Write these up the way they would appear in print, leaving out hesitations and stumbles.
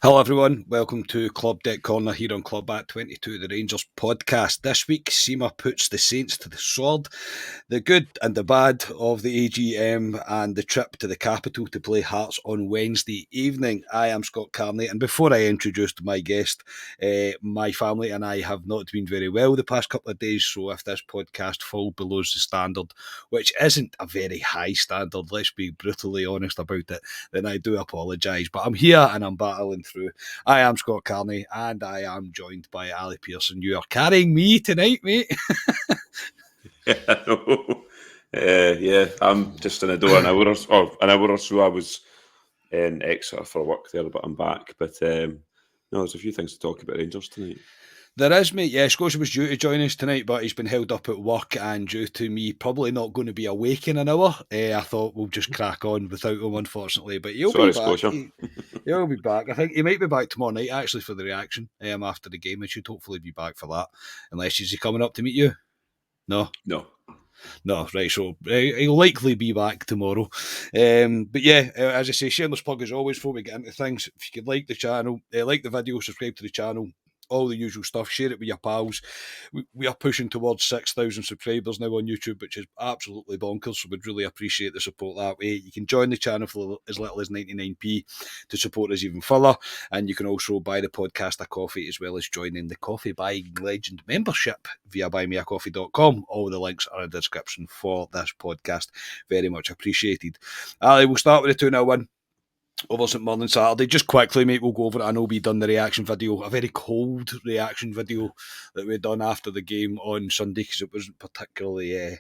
Hello everyone, welcome to Club Deck Corner here on Club at 22, the Rangers podcast. This week, Seema puts the Saints to the sword, the good and the bad of the AGM and the trip to the capital to play Hearts on Wednesday evening. I am Scott Carney, and before I introduce my guest, my family and I have not been very well the past couple of days, so if this podcast falls below the standard, which isn't a very high standard, let's be brutally honest about it, then I do apologise. But I'm here and I'm battling through. I am Scott Carney, and I am joined by Ali Pearson. You are carrying me tonight, mate. Yeah, I'm just in a door an hour or so. I was in Exeter for work there, but I'm back. But no, there's a few things to talk about Rangers tonight. There is, mate. Yeah, Scotia was due to join us tonight, but he's been held up at work, and due to me probably not going to be awake in an hour, I thought we'll just crack on without him, unfortunately. But he'll be back. Scotia. He'll be back. I think he might be back tomorrow night, actually, for the reaction after the game. He should hopefully be back for that. Unless he's coming up to meet you? No, right, so he'll likely be back tomorrow. But yeah, as I say, shameless plug as always before we get into things. If you could like the channel, like the video, subscribe to the channel, all the usual stuff, share it with your pals. We are pushing towards 6,000 subscribers now on YouTube, which is absolutely bonkers, so we'd really appreciate the support that way. You can join the channel for as little as 99p to support us even further, and you can also buy the podcast a coffee as well as joining the Coffee Buying Legend membership via buymeacoffee.com. All the links are in the description for this podcast. Very much appreciated. Ali, we'll start with the 2-0 win over St Mirren Saturday. Just quickly, mate, we'll go over it. I know we done the reaction video, a very cold reaction video that we done after the game on Sunday because it wasn't particularly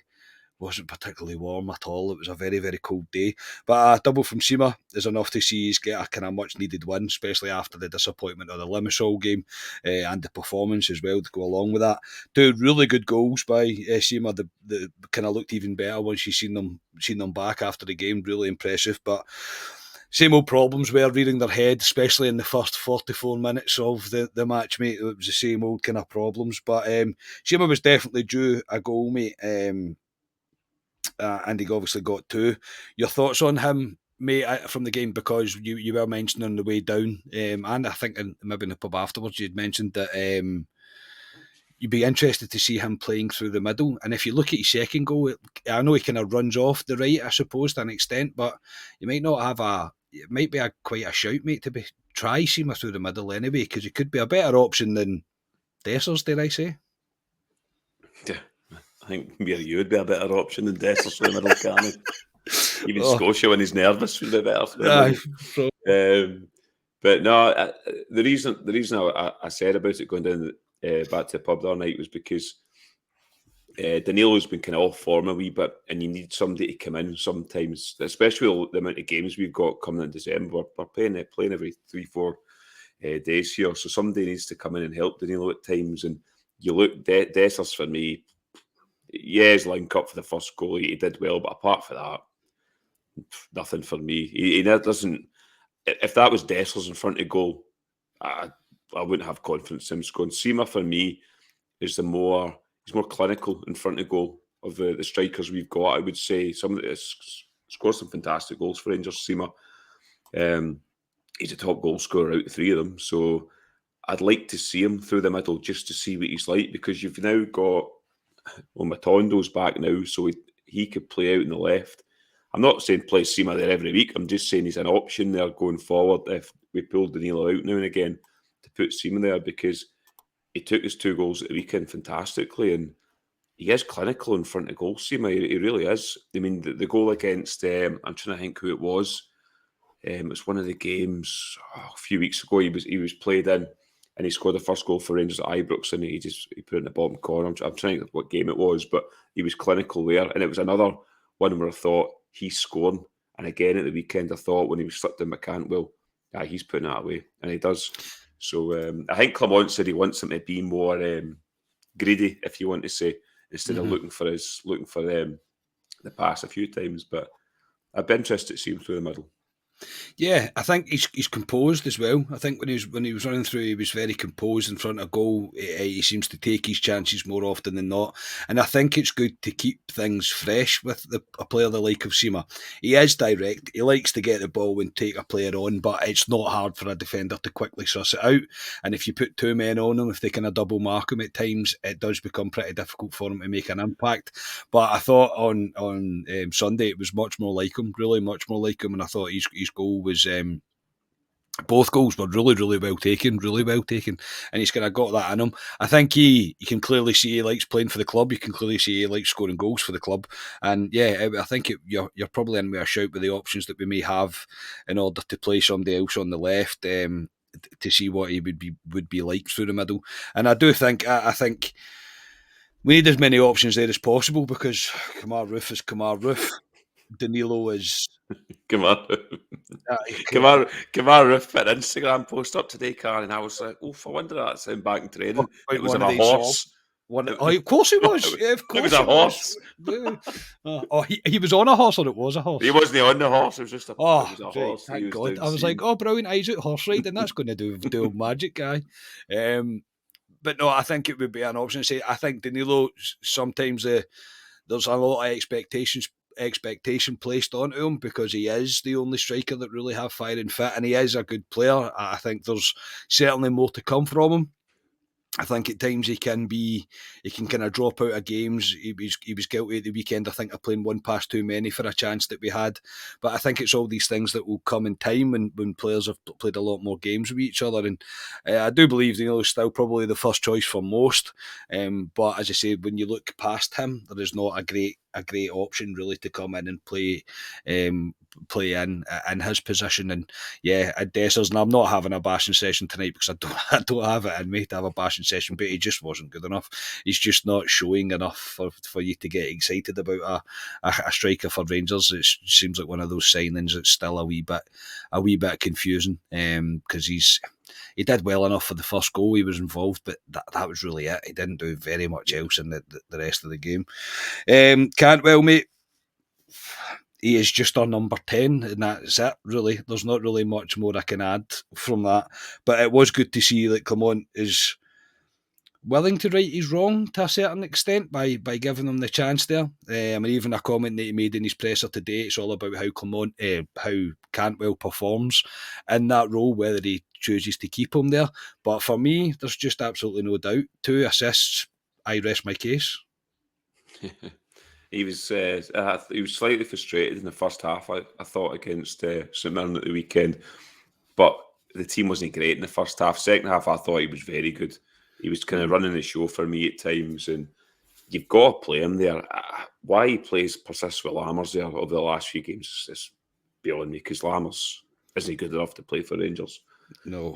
warm at all. It was a very, very cold day. But a double from Seema is enough to see us get a kind of much needed win, especially after the disappointment of the Limassol game and the performance as well to go along with that. Two really good goals by Seema. The kind of looked even better once she's seen them back after the game. Really impressive. But same old problems were rearing their head, especially in the first 44 minutes of the match, mate. It was the same old kind of problems. But Seema was definitely due a goal, mate. And he obviously got two. Your thoughts on him, mate, from the game? Because you were mentioning on the way down, and I think maybe in the pub afterwards, you'd mentioned that you'd be interested to see him playing through the middle. And if you look at his second goal, I know he kind of runs off the right, I suppose, to an extent, but you might not have it might be quite a shout, mate, to try Seema through the middle anyway, because he could be a better option than Dessers, dare I say? Yeah, I think maybe you would be a better option than Dessers through the middle, Carney. Even Scotia, when he's nervous, would be better for the but no, the reason I said about it going down back to the pub the other night was because Danilo's been kind of off form a wee bit, and you need somebody to come in sometimes, especially the amount of games we've got coming in December. We're playing every 3-4 days here, so somebody needs to come in and help Danilo at times. And you look, Dessers for me, yeah, his link up for the first goal, he did well, but apart from that, nothing for me. He doesn't. If that was Dessers in front of goal, I wouldn't have confidence in him scoring. Seema for me is he's more clinical in front of goal of the strikers we've got. I would say some of this scored some fantastic goals for Rangers. Seema, he's a top goal scorer out of three of them. So I'd like to see him through the middle just to see what he's like, because you've now got Matondo's back now, so he could play out in the left. I'm not saying play Seema there every week. I'm just saying he's an option there going forward if we pull Danilo out now and again to put Seema there, because he took his 2 goals at the weekend fantastically, and he is clinical in front of goal, Seema. He really is. I mean, the goal against, I'm trying to think who it was. It was one of the games a few weeks ago. He was played in, and he scored the first goal for Rangers at Ibrox, and he put it in the bottom corner. I'm trying to think what game it was, but he was clinical there. And it was another one where I thought he's scoring. And again at the weekend, I thought when he was slipped in McCann, well, yeah, he's putting that away, and he does. So I think Clement said he wants him to be more greedy, if you want to say, instead of looking for the pass a few times. But I'd be interested to see him through the middle. Yeah, I think he's composed as well. I think when he was running through, he was very composed in front of goal. He seems to take his chances more often than not, and I think it's good to keep things fresh with a player the like of Sima. He is direct. He likes to get the ball and take a player on, but it's not hard for a defender to quickly suss it out. And if you put two men on him, if they kind of double mark him at times, it does become pretty difficult for him to make an impact. But I thought on Sunday it was much more like him, really much more like him, and I thought his goal was both goals were really well taken, and he's kind of got that in him. I think you can clearly see he likes playing for the club. You can clearly see he likes scoring goals for the club, and yeah, I think you're probably in with a shout with the options that we may have in order to play somebody else on the left. To see what he would be like through the middle, and I do think I think we need as many options there as possible because Kamar Roof is Kamar Roof. Danilo is Kamar Roof put an Instagram post up today, Karen, and I was like, "Oh, I wonder that's him back in training." It was of a horse. Of course he was. Yeah, of course it was a horse. He was on a horse, or it was a horse. He wasn't on the horse. It was just a. Oh, it was a right, horse. thank God. I was like, oh, brilliant! He's out horse riding. That's going to do magic, guy. But no, I think it would be an option. Say, I think Danilo sometimes there's a lot of expectation placed onto him because he is the only striker that really have fire and fit, and he is a good player. I think there's certainly more to come from him. I think at times he can kind of drop out of games. He was guilty at the weekend, I think, of playing one pass too many for a chance that we had. But I think it's all these things that will come in time when players have played a lot more games with each other. And I do believe he's still probably the first choice for most. But as I say, when you look past him, there is not a great option really to come in and play in his position. And yeah, at Dessers, and I'm not having a bashing session tonight because I don't have it in me to have a bashing session, but he just wasn't good enough. He's just not showing enough for you to get excited about a striker for Rangers. It seems like one of those signings that's still a wee bit confusing because he did well enough for the first goal. He was involved, but that was really it. He didn't do very much else in the rest of the game. Cantwell, mate, he is just our number 10, and that's it, really. There's not really much more I can add from that. But it was good to see that Clement is willing to right his wrong to a certain extent by giving him the chance there. And even a comment that he made in his presser today, it's all about how Cantwell performs in that role, whether he chooses to keep him there. But for me, there's just absolutely no doubt. 2 assists, I rest my case. He was slightly frustrated in the first half, I thought, against St Mirren at the weekend. But the team wasn't great in the first half. Second half, I thought he was very good. He was kind of running the show for me at times, and you've got to play him there. Why he persists with Lammers there over the last few games is beyond me, because Lammers isn't good enough to play for Rangers. No.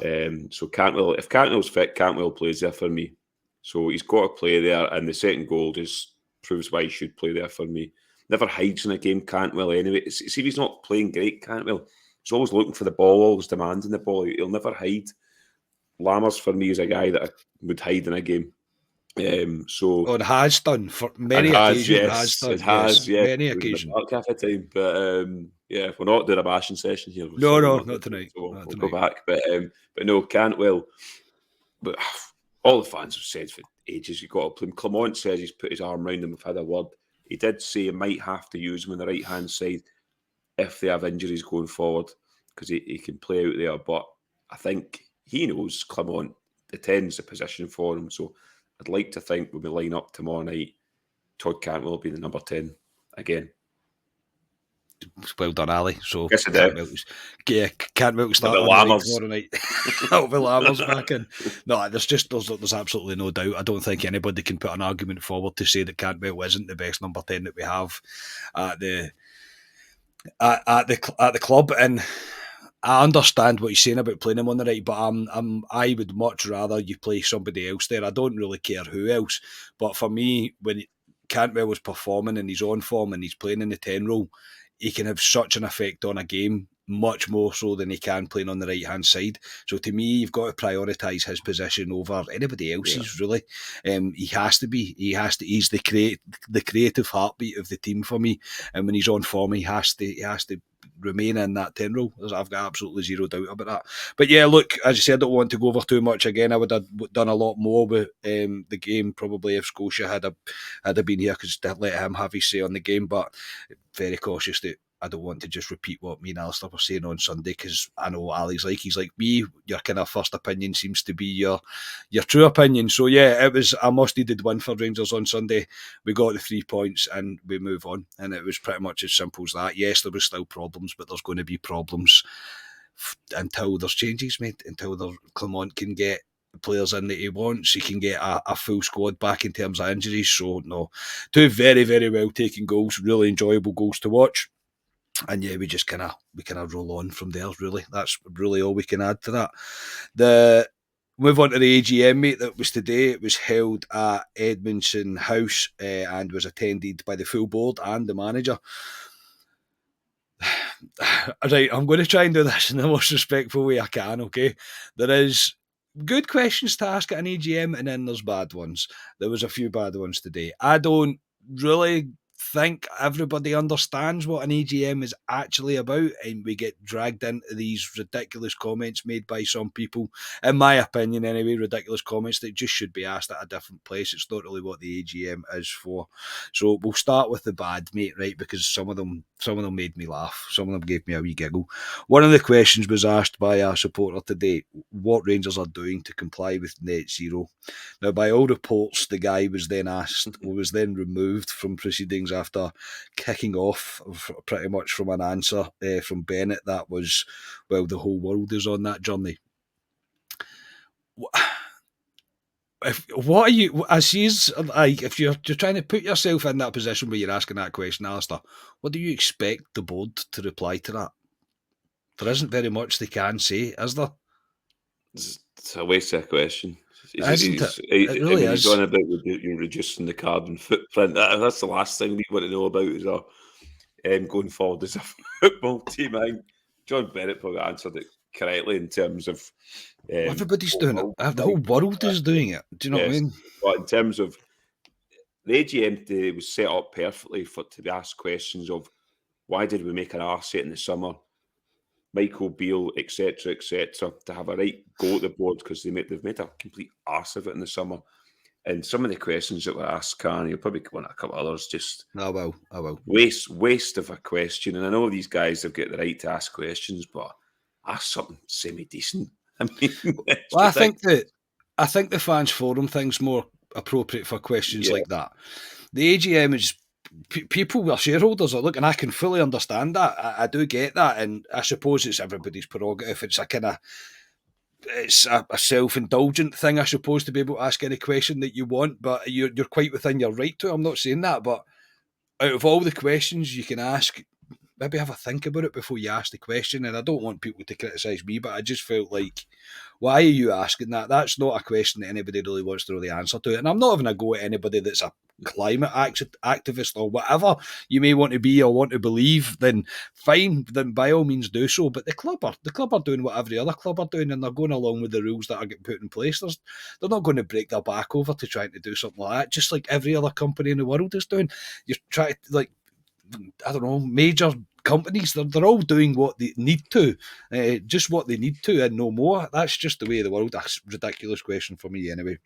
So if Cantwell's fit, Cantwell plays there for me. So he's got to play there, and the second goal just proves why he should play there for me. Never hides in a game, Cantwell, anyway. See if he's not playing great, Cantwell. He's always looking for the ball, always demanding the ball. He'll never hide. Lammers, for me, is a guy that I would hide in a game. It has done for many occasions. It has, many occasions. Half a time, but yeah, we're not doing a bashing session here. No, not tonight. So we'll go back, but no, Cantwell. But all the fans have said for ages, you've got to play him. Clement says he's put his arm around him. We've had a word. He did say he might have to use him on the right hand side if they have injuries going forward, because he can play out there. But I think he knows Clement, the 10's the position for him. So I'd like to think when we line up tomorrow night, Todd Cantwell will be the number 10 again. Well done, Ali. So yes, Cantwell will start tomorrow night. That'll be Lammers back in. No, there's absolutely no doubt. I don't think anybody can put an argument forward to say that Cantwell isn't the best number 10 that we have at the club. And I understand what he's saying about playing him on the right, but I would much rather you play somebody else there. I don't really care who else, but for me, when Cantwell was performing and he's on form and he's playing in the 10 role, he can have such an effect on a game, much more so than he can playing on the right-hand side. So to me, you've got to prioritise his position over anybody else's, really. He has to be. He's the creative heartbeat of the team for me. And when he's on form, he has to remain in that 10 role. I've got absolutely zero doubt about that. But yeah, look, as you said, I don't want to go over too much again. I would have done a lot more with the game probably if Scotia had been here, because let him have his say on the game. But very cautious that I don't want to just repeat what me and Alistair were saying on Sunday, because I know what Ali's like. He's like me. Your kind of first opinion seems to be your true opinion. So yeah, it was a must-needed win for Rangers on Sunday. We got the 3 points and we move on, and it was pretty much as simple as that. Yes, there was still problems, but there's going to be problems until there's changes made, until Clement can get players in that he wants. He can get a full squad back in terms of injuries. So no, two very, very well taken goals, really enjoyable goals to watch. And yeah, we kind of roll on from there. Really, that's really all we can add to that. The move on to the AGM, mate. That was today. It was held at Edmondson House and was attended by the full board and the manager. Right, I'm going to try and do this in the most respectful way I can. Okay, there is good questions to ask at an AGM, and then there's bad ones. There was a few bad ones today. I don't really think everybody understands what an AGM is actually about, and we get dragged into these ridiculous comments made by some people, in my opinion anyway, ridiculous comments that just should be asked at a different place. It's not really what the AGM is for. So we'll start with the bad, mate, right? Because some of them made me laugh. Some of them gave me a wee giggle. One of the questions was asked by a supporter today, what Rangers are doing to comply with net zero. Now, by all reports, the guy was then removed from proceedings after kicking off pretty much from an answer from Bennett that was, well, the whole world is on that journey. What are you, as he's like, if you're trying to put yourself in that position where you're asking that question, Alistair, what do you expect the board to reply to that? There isn't very much they can say, is there? It's a waste of a question. Isn't it? It really is. He's on about you're reducing the carbon footprint. That's the last thing we want to know about is going forward as a football team. I think John Bennett probably answered it correctly in terms of everybody's doing it. The whole world is doing it. Do you know what I mean? But in terms of the AGM today was set up perfectly to be asked questions of why did we make an arse in the summer? Michael Beale, etc., to have a right go at the board because they've made a complete arse of it in the summer. And some of the questions that were asked, Karen, you'll probably want a couple of others. Just I will. Waste of a question. And I know these guys have got the right to ask questions, but ask something semi-decent. I mean, well, I think the fans forum thing's more appropriate for questions like that. The AGM is people are shareholders are looking. I can fully understand that. I do get that, and I suppose it's everybody's prerogative. It's a self-indulgent thing, I suppose, to be able to ask any question that you want, but you're quite within your right to. I'm not saying that, but out of all the questions you can ask, maybe have a think about it before you ask the question. And I don't want people to criticise me, but I just felt like, why are you asking that? That's not a question that anybody really wants to really answer to. And I'm not having a go at anybody that's a climate activist or whatever you may want to be or want to believe, then fine, then by all means do so. But the club are doing what every other club are doing, and they're going along with the rules that are getting put in place. They're not going to break their back over to trying to do something like that, just like every other company in the world is doing. You're trying to, like, I don't know, major companies, they're all doing what they need to, just what they need to and no more. That's just the way of the world. That's a ridiculous question for me anyway.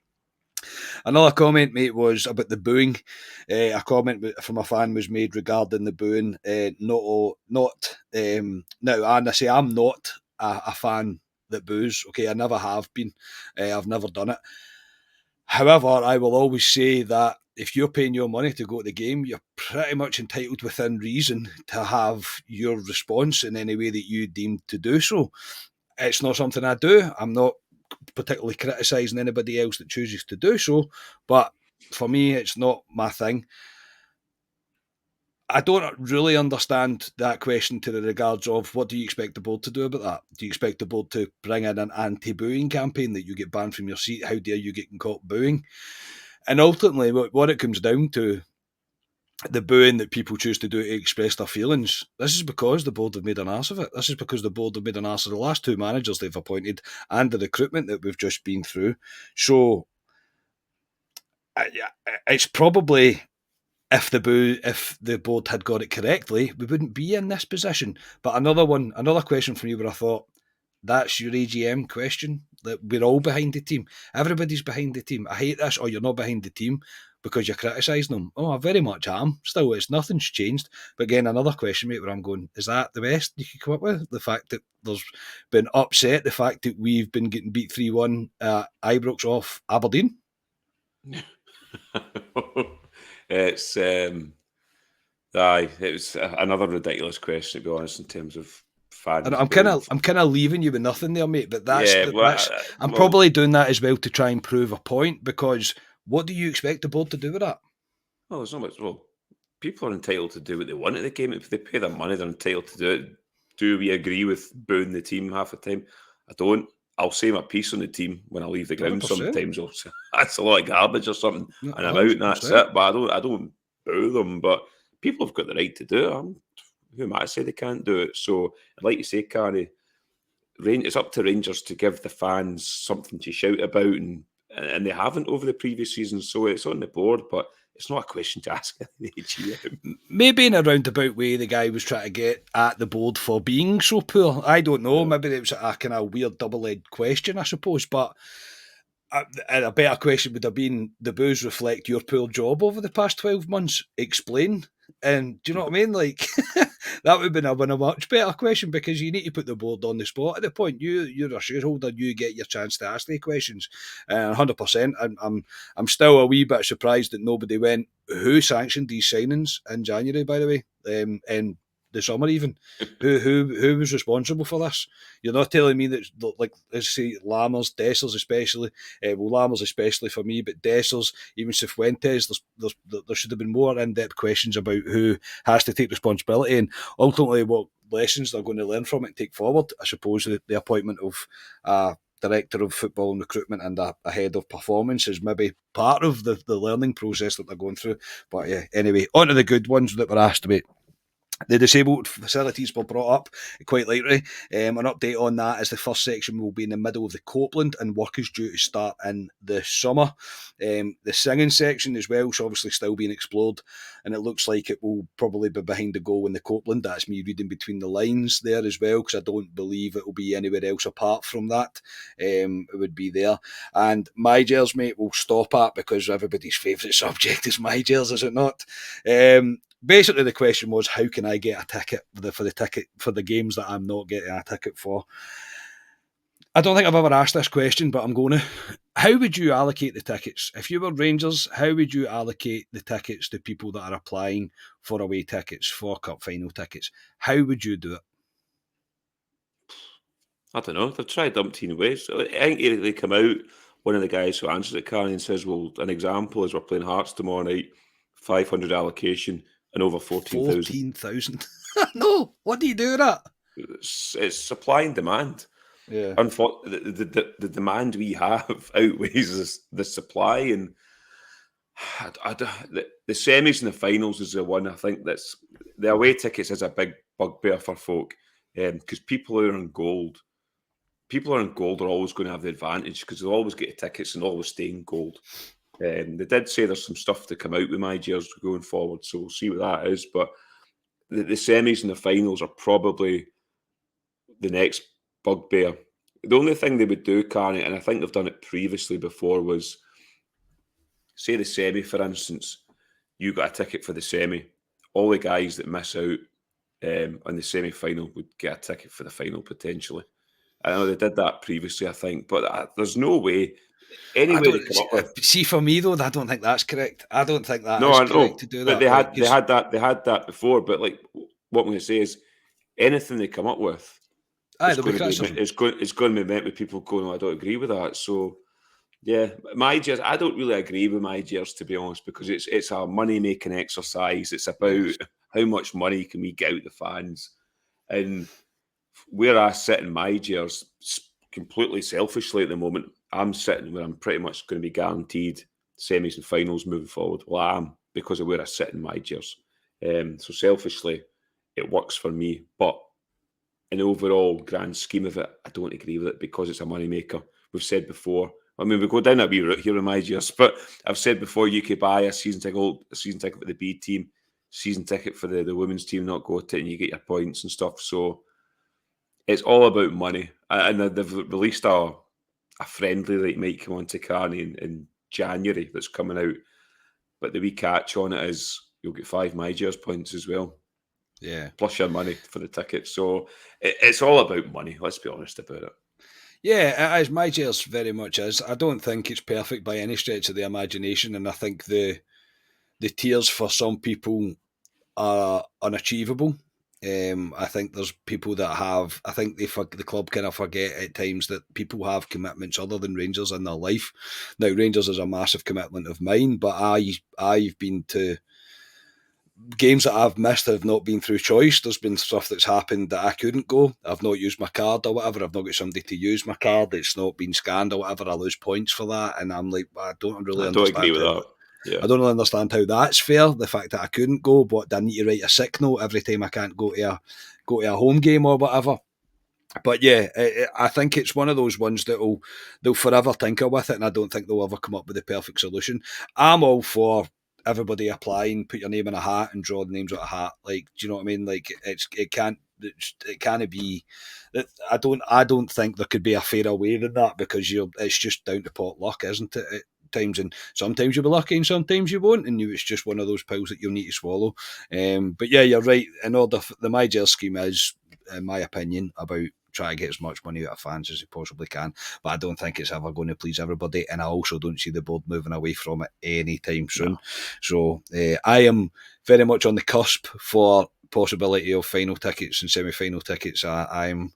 Another comment, mate, was about the booing. A comment from a fan was made regarding the booing. Now, and I say I'm not a fan that boos. Okay, I never have been. I've never done it. However, I will always say that if you're paying your money to go to the game, you're pretty much entitled within reason to have your response in any way that you deem to do so. It's not something I do. I'm not particularly criticising anybody else that chooses to do so, but for me, it's not my thing. I don't really understand that question to the regards of what do you expect the board to do about that? Do you expect the board to bring in an anti-booing campaign that you get banned from your seat? How dare you get caught booing? And ultimately, what it comes down to, the booing that people choose to do to express their feelings, this is because the board have made an arse of it. This is because the board have made an arse of the last two managers they've appointed and the recruitment that we've just been through. So it's probably if the board had got it correctly, we wouldn't be in this position. But another question from you where I thought, that's your AGM question. That we're all behind the team. Everybody's behind the team. I hate this. Or you're not behind the team because you're criticising them. Oh, I very much am. Still, nothing's changed. But again, another question, mate, where I'm going, is that the best you could come up with? The fact that there's been upset, the fact that we've been getting beat 3-1 Ibrox off Aberdeen? It's it was another ridiculous question, to be honest, in terms of fans. I'm kind of leaving you with nothing there, mate. But I'm probably doing that as well to try and prove a point, because what do you expect the board to do with that? Well, there's not much. Well, people are entitled to do what they want at the game. If they pay their money, they're entitled to do it. Do we agree with booing the team half the time? I don't. I'll say my piece on the team when I leave the ground. 100%. Sometimes I'll say, that's a lot of garbage or something, and I'm out and that's it. But I don't boo them. But people have got the right to do it. Who am I to say they can't do it? So, like you say, Carrie, it's up to Rangers to give the fans something to shout about, and they haven't over the previous season. So it's on the board, but it's not a question to ask the AGM. Maybe in a roundabout way, the guy was trying to get at the board for being so poor. I don't know. Yeah. Maybe it was a kind of weird double-edged question, I suppose. But a better question would have been, the boos reflect your poor job over the past 12 months. Explain. And do you know what I mean? Like, that would have been a much better question, because you need to put the board on the spot at the point. You're a shareholder, you get your chance to ask the questions. 100%. I'm still a wee bit surprised that nobody went, who sanctioned these signings in January, by the way, and the summer even. who was responsible for this? You're not telling me that, like, let's say Lammers, Dessers especially, Lammers especially for me, but Dessers, even Cifuentes, there should have been more in-depth questions about who has to take responsibility, and ultimately what lessons they're going to learn from it and take forward. I suppose the appointment of director of football and recruitment and a head of performance is maybe part of the learning process that they're going through. But yeah, anyway, on to the good ones that were asked about. The disabled facilities were brought up quite lightly. An update on that is the first section will be in the middle of the Copeland, and work is due to start in the summer. The singing section as well is obviously still being explored, and it looks like it will probably be behind the goal in the Copeland. That's me reading between the lines there as well, because I don't believe it will be anywhere else apart from that. It would be there. And my Gers, mate, will stop at, because everybody's favourite subject is my Gers, is it not? Basically, the question was, how can I get a ticket for the games that I'm not getting a ticket for? I don't think I've ever asked this question, but I'm going to. How would you allocate the tickets? If you were Rangers, how would you allocate the tickets to people that are applying for away tickets, for cup final tickets? How would you do it? I don't know. They've tried umpteen ways. I think they come out, one of the guys who answers it, Carney, and says, well, an example is we're playing Hearts tomorrow night, 500 allocation, and over 14,000. 14,000? No, what do you do with that? It's supply and demand. Yeah. The demand we have outweighs the supply, and the semis and the finals is the one I think that's the away tickets is a big bugbear for folk, because people who are in gold are always going to have the advantage, because they'll always get tickets and always stay in gold. They did say there's some stuff to come out with my Gers going forward, so we'll see what that is. But the semis and the finals are probably the next bugbear. The only thing they would do, Carney, and I think they've done it previously before, was say the semi, for instance, you got a ticket for the semi. All the guys that miss out on the semi-final would get a ticket for the final, potentially. I know they did that previously, I think, but there's no way. See, for me though, I don't think that's correct. I don't think that is correct to do that. But they had that before. But like, what I'm going to say is, anything they come up with, it's going to be met with people going, I don't agree with that. So yeah, my Gers, I don't really agree with my Gers, to be honest, because it's a money making exercise. It's about how much money can we get out the fans, and where I sit in my Gers, completely selfishly at the moment, I'm sitting where I'm pretty much going to be guaranteed semis and finals moving forward. Well, I am, because of where I sit in my Gers. So selfishly, it works for me. But in the overall grand scheme of it, I don't agree with it, because it's a moneymaker. We've said before, I mean, we go down that wee route here in my years, but I've said before, you could buy a season ticket for the B team, season ticket for the women's team, not go to it, and you get your points and stuff. So it's all about money. And they've released a friendly that might come on to Carney in January that's coming out. But the wee catch on it is you'll get 5 My Years points as well. Yeah. Plus your money for the ticket. So it's all about money. Let's be honest about it. Yeah, it is. My Years very much is. I don't think it's perfect by any stretch of the imagination, and I think the tiers for some people are unachievable. I think there's people that have. I think the club kind of forget at times that people have commitments other than Rangers in their life. Now, Rangers is a massive commitment of mine, but I've been to games that I've missed have not been through choice. There's been stuff that's happened that I couldn't go. I've not used my card or whatever. I've not got somebody to use my card. It's not been scanned or whatever. I lose points for that, and I'm like, I don't really understand. I don't agree with that. Yeah. I don't really understand how that's fair. The fact that I couldn't go, but I need to write a sick note every time I can't go to a home game or whatever. But yeah, I think it's one of those ones that they'll forever tinker with it, and I don't think they'll ever come up with the perfect solution. I'm all for everybody applying, put your name in a hat and draw the names out of a hat. Like, do you know what I mean? Like, it can't be. I don't think there could be a fairer way than that, because it's just down to pot luck, isn't it? At times, and sometimes you'll be lucky and sometimes you won't, and it's just one of those pills that you'll need to swallow. But yeah, you're right. In order, the My Jail scheme is, in my opinion, about try to get as much money out of fans as they possibly can, but I don't think it's ever going to please everybody, and I also don't see the board moving away from it anytime soon. No. So I am very much on the cusp for possibility of final tickets and semi-final tickets. I'm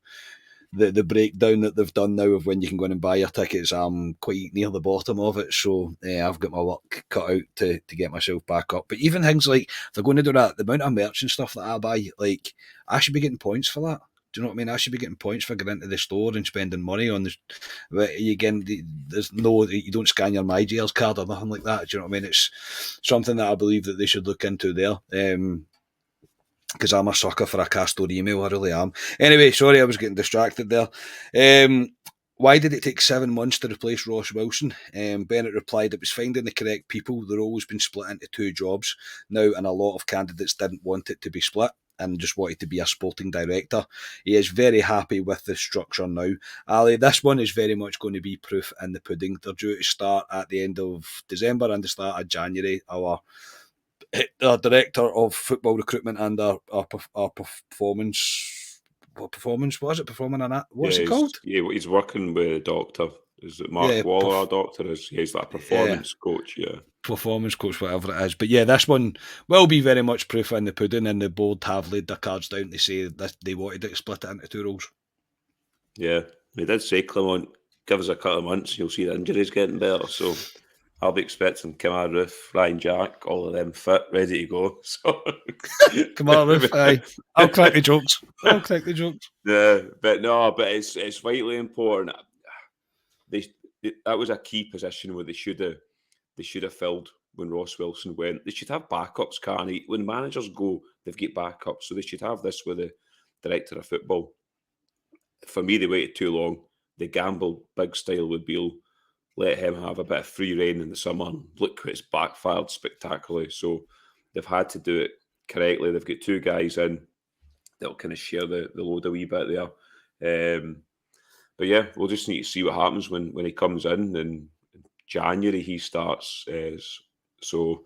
the breakdown that they've done now of when you can go in and buy your tickets, I'm quite near the bottom of it, so I've got my work cut out to get myself back up. But even things like, if they're going to do that, the amount of merch and stuff that I buy, like, I should be getting points for that. Do you know what I mean? I should be getting points for going into the store and spending money on this. Again, there's no, you don't scan your My Jails card or nothing like that. Do you know what I mean? It's something that I believe that they should look into there. Because I'm a sucker for a Castor email, I really am. Anyway, sorry, I was getting distracted there. Why did it take 7 months to replace Ross Wilson? Bennett replied, it was finding the correct people. They're always been split into 2 jobs now, and a lot of candidates didn't want it to be split and just wanted to be a sporting director. He is very happy with the structure now. Ali, this one is very much going to be proof in the pudding. They're due to start at the end of December and the start of January. Our director of football recruitment and our performance. What is it? Performing on that? What's it called? Yeah, he's working with a doctor. Is it Mark Waller, our doctor? He's like a performance coach, yeah. Performance coach, whatever it is. But yeah, this one will be very much proof in the pudding, and the board have laid their cards down to say that they wanted to split it into 2 roles. Yeah, they did say, Clement, give us a couple of months, you'll see the injuries getting better. So I'll be expecting Kamar Roof, Ryan Jack, all of them fit, ready to go. So Kamar Roof, aye. I'll crack the jokes. Yeah, but it's vitally important. That was a key position where they should have filled when Ross Wilson went. They should have backups, Carney. When managers go, they've got backups, so they should have this with the director of football. For me, they waited too long. They gambled big style with Beale, let him have a bit of free rein in the summer. Look, it's backfired spectacularly. So they've had to do it correctly. They've got 2 guys in that'll kind of share the load a wee bit there. But yeah, we'll just need to see what happens when he comes in January. He starts, so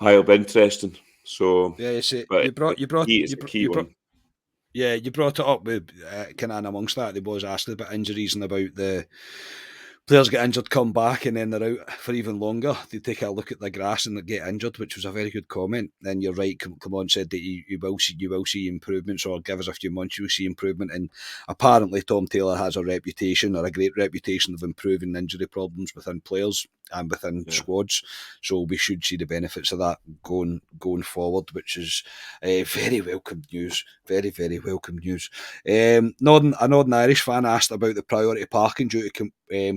it'll be interesting. So yeah, you brought it up with kind of amongst that. They was asked about injuries and about the players get injured, come back, and then they're out for even longer. They take a look at the grass and they get injured, which was a very good comment. And you're right, Clement said that you will see improvements, or give us a few months, you'll see improvement. And apparently Tom Taylor has a great reputation of improving injury problems within players and within squads. So we should see the benefits of that going forward, which is very welcome news. Very, very welcome news. A Northern Irish fan asked about the priority parking due to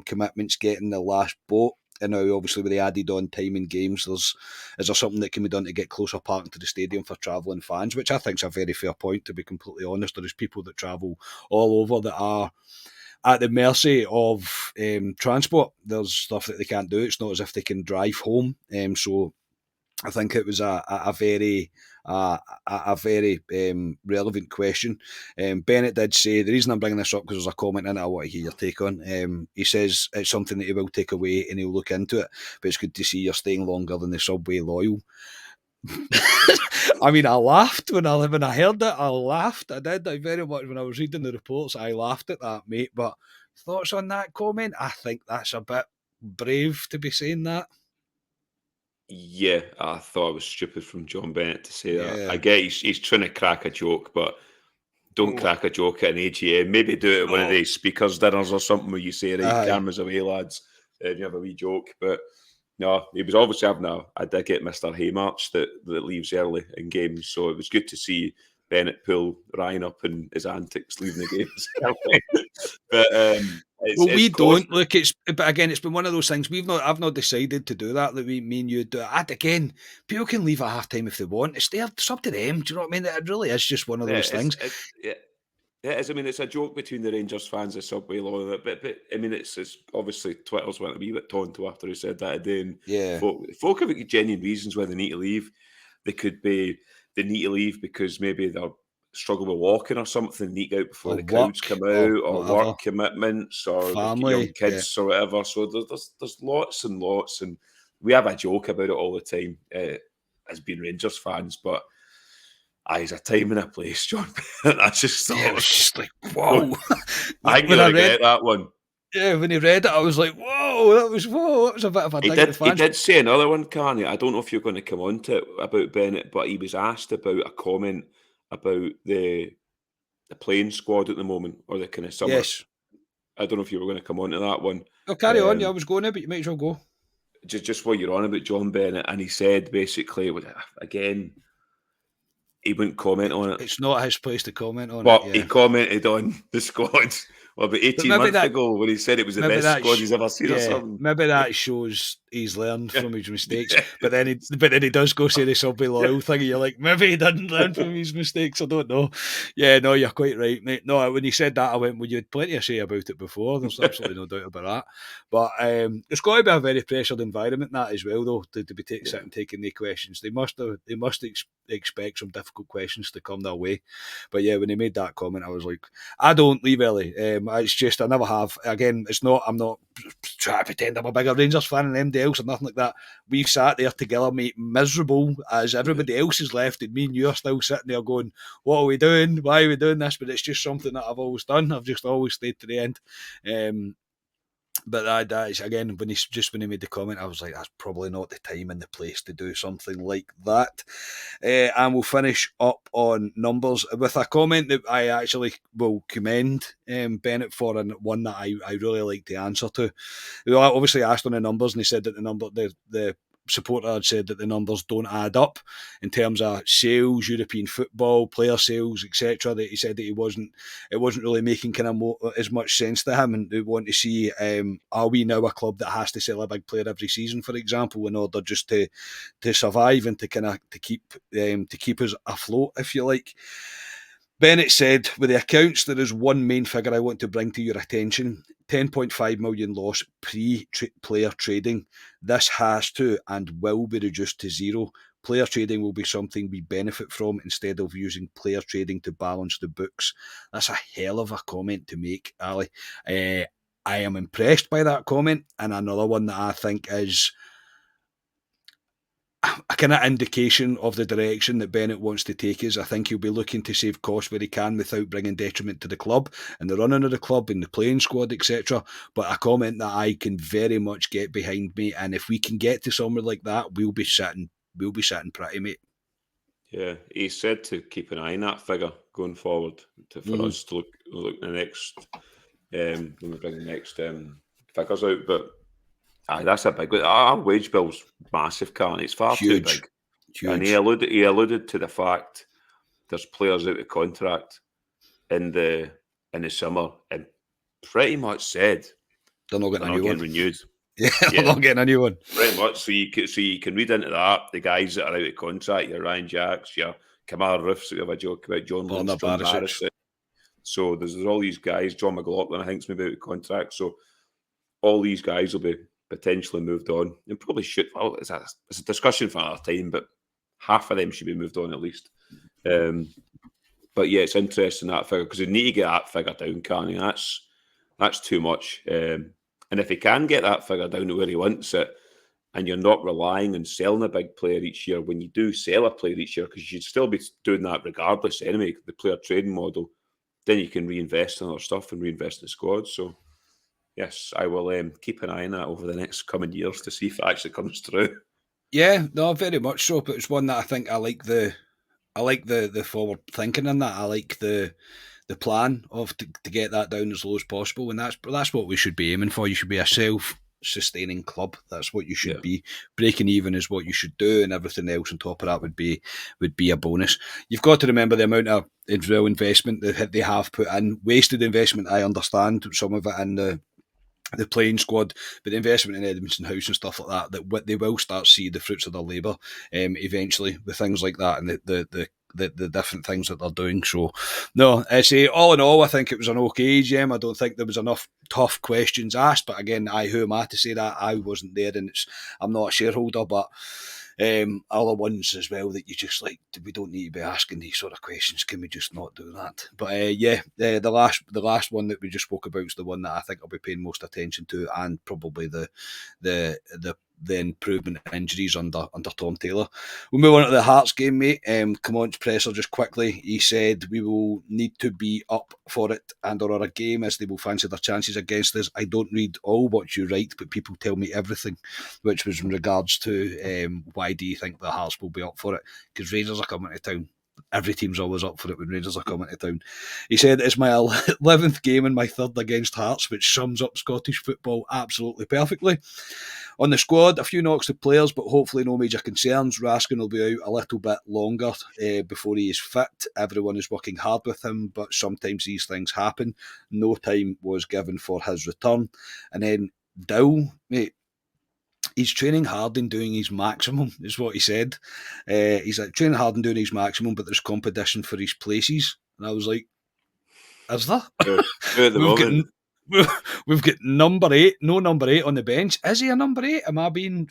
commitments getting the last boat. And now, obviously, with the added on time in games, is there something that can be done to get closer parking to the stadium for travelling fans, which I think is a very fair point, to be completely honest. There's people that travel all over that are at the mercy of transport. There's stuff that they can't do. It's not as if they can drive home. So I think it was a very relevant question. Bennett did say, the reason I'm bringing this up because there's a comment in it I want to hear your take on. He says it's something that he will take away and he'll look into it, but it's good to see you're staying longer than the Subway loyal. I mean, I laughed when I heard it. I laughed. I did. I very much, when I was reading the reports, I laughed at that, mate. But thoughts on that comment? I think that's a bit brave to be saying that. Yeah, I thought it was stupid from John Bennett to say that. I get he's trying to crack a joke, but don't crack a joke at an AGM. Maybe do it at one of these speakers dinners or something where you say, right, cameras away, lads, and you have a wee joke. But no, he was obviously having a dig at Mr. Haymarch that leaves early in games. So it was good to see Bennett pull Ryan up in his antics leaving the games early. But we don't look. But again, it's been one of those things. I've not decided to do that. That me and you do it. Again, people can leave at half time if they want. It's up to them. Do you know what I mean? It really is just one of those things. It is. I mean, it's a joke between the Rangers fans, the Subway law, but I mean, it's obviously Twitter's went a wee bit tonto after he said that today. And folk have genuine reasons why they need to leave. They need to leave because maybe they're struggling with walking or something, need to get out before the crowds come out, or work commitments, or family, young kids or whatever. So there's lots and lots, and we have a joke about it all the time as being Rangers fans, but. There's a time and a place, John. I just thought, it was just like, whoa. I think I get that one. Yeah, when he read it, I was like, whoa, that was a bit of a dig at the fans. He did say another one, Carney. I don't know if you're going to come on to it about Bennett, but he was asked about a comment about the playing squad at the moment, or the kind of summer. Yes. I don't know if you were going to come on to that one. Oh, carry on. Yeah, I was going to, but you might as well go. Just what you're on about John Bennett, and he said basically, again, he wouldn't comment on it. It's not his place to comment on it. But he commented on the squad about 18 months ago when he said it was the best squad he's ever seen or something. Maybe that shows he's learned from his mistakes. But then he does go say the Subway loyal thing, and you're like, maybe he didn't learn from his mistakes. I don't know. Yeah, no, you're quite right, mate. No, when he said that, I went, well, you had plenty to say about it before. There's absolutely no doubt about that. But it's got to be a very pressured environment, that as well, though, to be sitting taking the questions. They must expect some difficult questions to come their way. But yeah, when he made that comment, I was like, I don't leave early. It's just I never have. Again, I'm not trying to pretend I'm a bigger Rangers fan than anybody else or nothing like that. We've sat there together, mate, miserable as everybody else has left, and me and you are still sitting there going, what are we doing? Why are we doing this? But it's just something that I've always done. I've just always stayed to the end. But that is, again, when he made the comment, I was like, that's probably not the time and the place to do something like that. And we'll finish up on numbers with a comment that I actually will commend Bennett for, and one that I really like the answer to. We obviously asked on the numbers, and he said that the supporter had said that the numbers don't add up in terms of sales, European football, player sales, etc. That he said that it wasn't really making kind of as much sense to him, and they want to see, are we now a club that has to sell a big player every season, for example, in order just to survive and to kind of to keep us afloat, if you like. Bennett said, with the accounts, there is one main figure I want to bring to your attention. 10.5 million loss pre-player trading. This has to and will be reduced to zero. Player trading will be something we benefit from instead of using player trading to balance the books. That's a hell of a comment to make, Ali. I am impressed by that comment. And another one that I think is a kind of indication of the direction that Bennett wants to take us. I think he'll be looking to save costs where he can without bringing detriment to the club and the running of the club and the playing squad, etc. But a comment that I can very much get behind me, and if we can get to somewhere like that, we'll be sitting pretty, mate. Yeah, he said to keep an eye on that figure going forward for us to look the next when we bring the next figures out, but. That's a big one. Our wage bill's massive, Carney. It's far too big. Huge. And he alluded to the fact there's players out of contract in the summer, and pretty much said they're not getting renewed. Yeah, they're not getting a new one. Pretty much. So you can read into that the guys that are out of contract, your Ryan Jacks, your Kamara Roofs, we have a joke about John Barisic. So there's all these guys. John McLaughlin, I think, is maybe out of contract. So all these guys will be potentially moved on, and probably should. Well, it's a discussion for another time, but half of them should be moved on at least. But yeah, it's interesting that figure because they need to get that figure down, can't he? That's too much. And if he can get that figure down to where he wants it, and you're not relying on selling a big player each year, when you do sell a player each year, because you should still be doing that regardless anyway, the player trading model, then you can reinvest in other stuff and reinvest in the squad. So, yes, I will keep an eye on that over the next coming years to see if it actually comes through. Yeah, no, very much so. But it's one that I think I like the forward thinking in that. I like the plan of to get that down as low as possible, and that's what we should be aiming for. You should be a self-sustaining club. That's what you should be. Breaking even is what you should do, and everything else on top of that would be a bonus. You've got to remember the amount of real investment that they have put in. Wasted investment, I understand, some of it in the playing squad, but the investment in Edmondson House and stuff like that they will start to see the fruits of their labour eventually with things like that and the different things that they're doing. So, no, I say all in all, I think it was an okay gem. I don't think there was enough tough questions asked, but again, who am I to say that? I wasn't there, and I'm not a shareholder, but other ones as well that you just like, we don't need to be asking these sort of questions. Can we just not do that? But the last one that we just spoke about is the one that I think I'll be paying most attention to, and probably the improvement in injuries under Tom Taylor. We'll move on to the Hearts game, mate. Clement's presser just quickly. He said we will need to be up for it and or a game as they will fancy their chances against us. I don't read all what you write, but people tell me everything, which was in regards to why do you think the Hearts will be up for it? Because Rangers are coming to town. Every team's always up for it when Rangers are coming to town. He said it's my 11th game and my third against Hearts, which sums up Scottish football absolutely perfectly. On the squad, a few knocks to players, but hopefully no major concerns. Raskin will be out a little bit longer before he is fit. Everyone is working hard with him, but sometimes these things happen. No time was given for his return. And then Dow, mate, he's training hard and doing his maximum, is what he said. He's like training hard and doing his maximum, but there's competition for his places. And I was like, is there? At the moment. We've got number 8, no number 8 on the bench. Is he a number 8? Am I being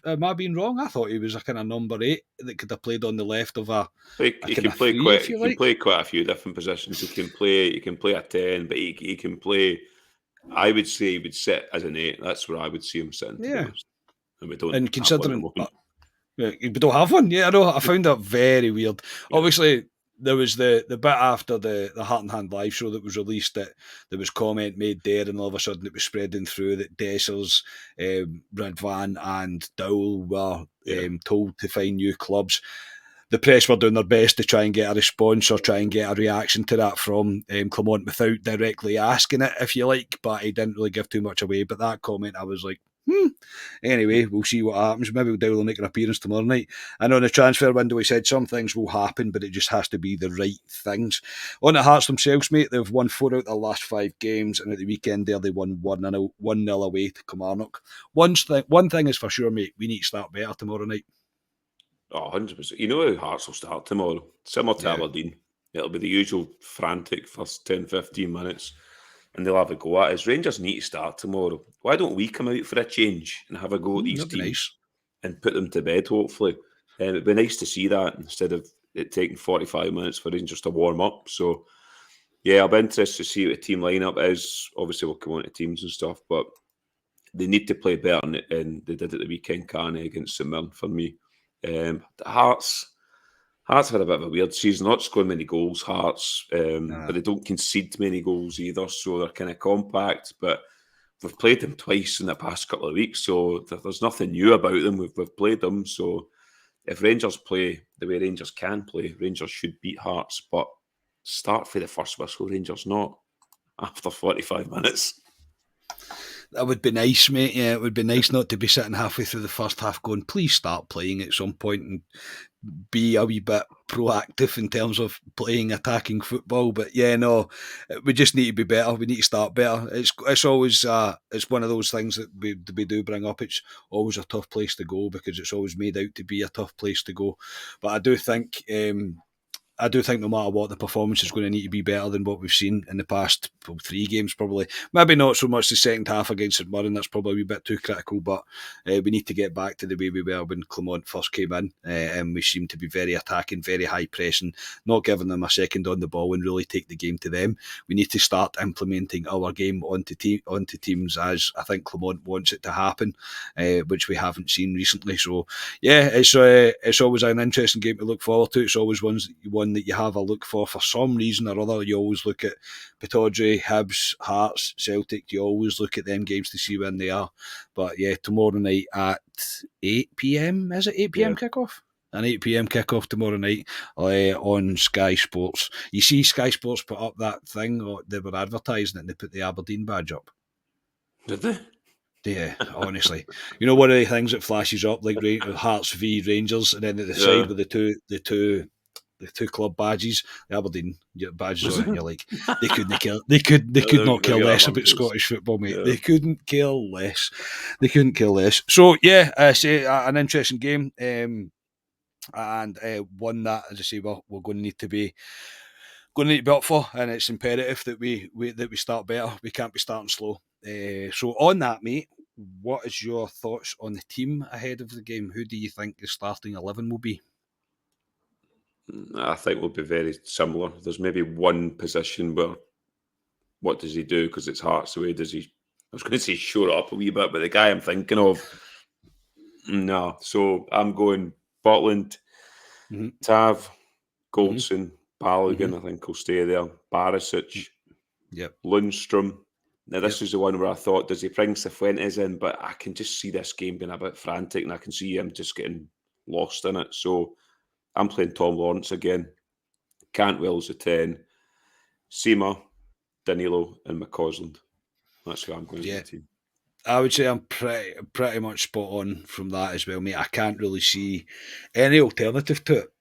wrong? I thought he was a kind of number 8 that could have played on the left of a. He can play quite a few different positions. He can play a 10, but he can play. I would say he would sit as an 8. That's where I would see him sitting. Yeah, and we don't. And considering we don't have one, yeah, I know. I found that very weird. Yeah. Obviously, there was the bit after the Heart and Hand live show that was released that there was comment made there, and all of a sudden it was spreading through that Dessers, Ridvan and Dowell were told to find new clubs. The press were doing their best to try and get a response or try and get a reaction to that from Clement without directly asking it, if you like, but he didn't really give too much away. But that comment, I was like, Anyway, we'll see what happens. Maybe Dowell will make an appearance tomorrow night. I know in the transfer window he said some things will happen, but it just has to be the right things. On the Hearts themselves, mate, they've won 4 out of the last 5 games, and at the weekend there they won 1-0 away to Kilmarnock. One thing is for sure, mate, we need to start better tomorrow night. Oh, 100%. You know how Hearts will start tomorrow? Similar to Aberdeen. It'll be the usual frantic first 10-15 minutes. And they'll have a go at us. Rangers need to start tomorrow. Why don't we come out for a change and have a go at these teams and put them to bed, hopefully? It'd be nice to see that instead of it taking 45 minutes for Rangers to warm up. So, yeah, I'll be interested to see what the team lineup is. Obviously, we'll come on to teams and stuff, but they need to play better than they did at the weekend, Carney, against St Mirren for me. The Hearts had a bit of a weird season, not scoring many goals, Hearts, but they don't concede many goals either, so they're kind of compact, but we've played them twice in the past couple of weeks, so there's nothing new about them. We've played them, so if Rangers play the way Rangers can play, Rangers should beat Hearts, but start for the first whistle, Rangers not after 45 minutes. That would be nice, mate. Yeah, it would be nice not to be sitting halfway through the first half going, please start playing at some point and be a wee bit proactive in terms of playing attacking football. But yeah, no, we just need to be better. We need to start better. It's always it's one of those things that we do bring up. It's always a tough place to go because it's always made out to be a tough place to go. But I do think I do think no matter what, the performance is going to need to be better than what we've seen in the past 3 games, probably. Maybe not so much the second half against St Mirren, that's probably a wee bit too critical, but we need to get back to the way we were when Clement first came in, and we seem to be very attacking, very high pressing, not giving them a second on the ball and really take the game to them. We need to start implementing our game onto teams as I think Clement wants it to happen, which we haven't seen recently. So, yeah, it's always an interesting game to look forward to. It's always one that you have a look for some reason or other. You always look at Pittodrie, Hibs, Hearts, Celtic. You always look at them games to see when they are. But yeah, tomorrow night at 8 p.m. Is it 8 p.m. kickoff? An 8 p.m. kickoff tomorrow night on Sky Sports. You see Sky Sports put up that thing, or they were advertising it and they put the Aberdeen badge up. Did they? Yeah, honestly. You know, one of the things that flashes up, like Hearts v Rangers, and then at the side with the two club badges, the Aberdeen badges on it, and you're like, they could not care less about Scottish football, mate. Yeah. They couldn't care less. So yeah, I say an interesting game, and one that, as I say, we're going to need to be up for, and it's imperative that we start better. We can't be starting slow. So on that, mate, what is your thoughts on the team ahead of the game? Who do you think the starting 11 will be? I think we'll be very similar. There's maybe one position where, what does he do? Because it's Hearts away. Does he? I was going to say shore up a wee bit, but the guy I'm thinking of, no. So I'm going Butland, Tav, Goldson, Balogun. I think will stay there. Barisic, Lundstrom. Now, this is the one where I thought, does he bring Cifuentes in? But I can just see this game being a bit frantic, and I can see him just getting lost in it. So I'm playing Tom Lawrence again. Cantwell's the 10. Seema, Danilo, and McCausland. That's who I'm going to the team. I would say I'm pretty much spot on from that as well, mate. I can't really see any alternative to it.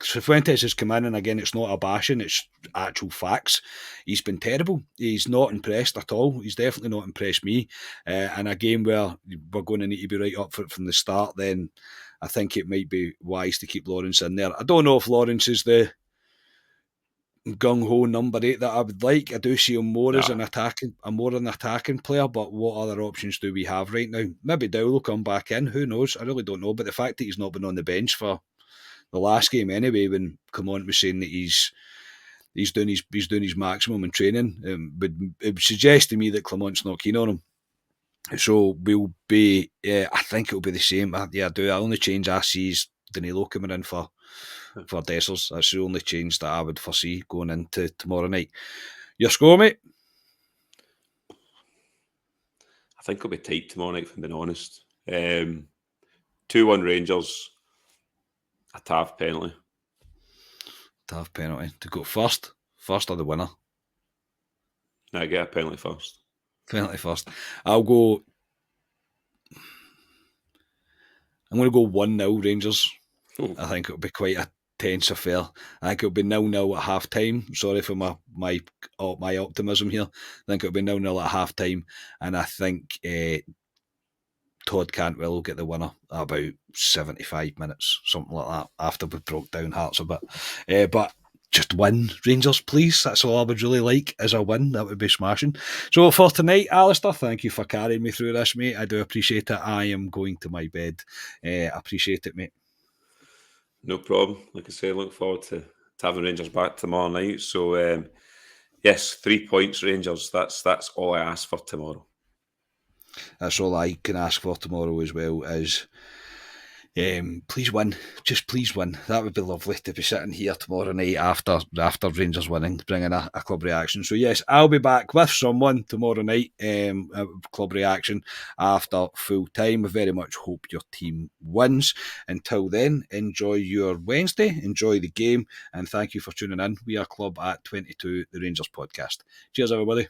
Cifuentes has come in, and again, it's not a bashing, it's actual facts. He's been terrible. He's not impressed at all. He's definitely not impressed me. And a game where we're going to need to be right up for it from the start, then I think it might be wise to keep Lawrence in there. I don't know if Lawrence is the gung-ho number 8 that I would like. I do see him more as an attacking player, but what other options do we have right now? Maybe Dowell will come back in, who knows? I really don't know, but the fact that he's not been on the bench for the last game anyway, when Clement was saying that he's doing his maximum in training, it would suggest to me that Clement's not keen on him. So we'll be, I think it'll be the same. I do. The only change I see is Danilo coming in for Dessers. That's the only change that I would foresee going into tomorrow night. Your score, mate? I think it'll be tight tomorrow night, if I'm being honest. 2-1 Rangers, a Tav penalty. Tav penalty. To go first or the winner? No, I get a penalty first. Penalty first. I'm going to go 1-0 Rangers. Ooh. I think it'll be quite a tense affair. I think it'll be 0-0 at half time. Sorry for my optimism here. I think it'll be 0-0 at half time, and I think Todd Cantwell will get the winner at about 75 minutes, something like that, after we broke down Hearts a bit. But just win, Rangers, please. That's all I would really like, is a win. That would be smashing. So for tonight, Alistair, thank you for carrying me through this, mate. I do appreciate it. I am going to my bed. Appreciate it, mate. No problem. Like I say, look forward to having Rangers back tomorrow night. So, yes, 3 points, Rangers. That's all I ask for tomorrow. That's all I can ask for tomorrow as well, is please win. Just please win. That would be lovely to be sitting here tomorrow night after Rangers winning, bringing a club reaction. So yes, I'll be back with someone tomorrow night, club reaction after full time. I very much hope your team wins. Until then, enjoy your Wednesday, enjoy the game, and thank you for tuning in. We are Club at 22, the Rangers podcast. Cheers, everybody.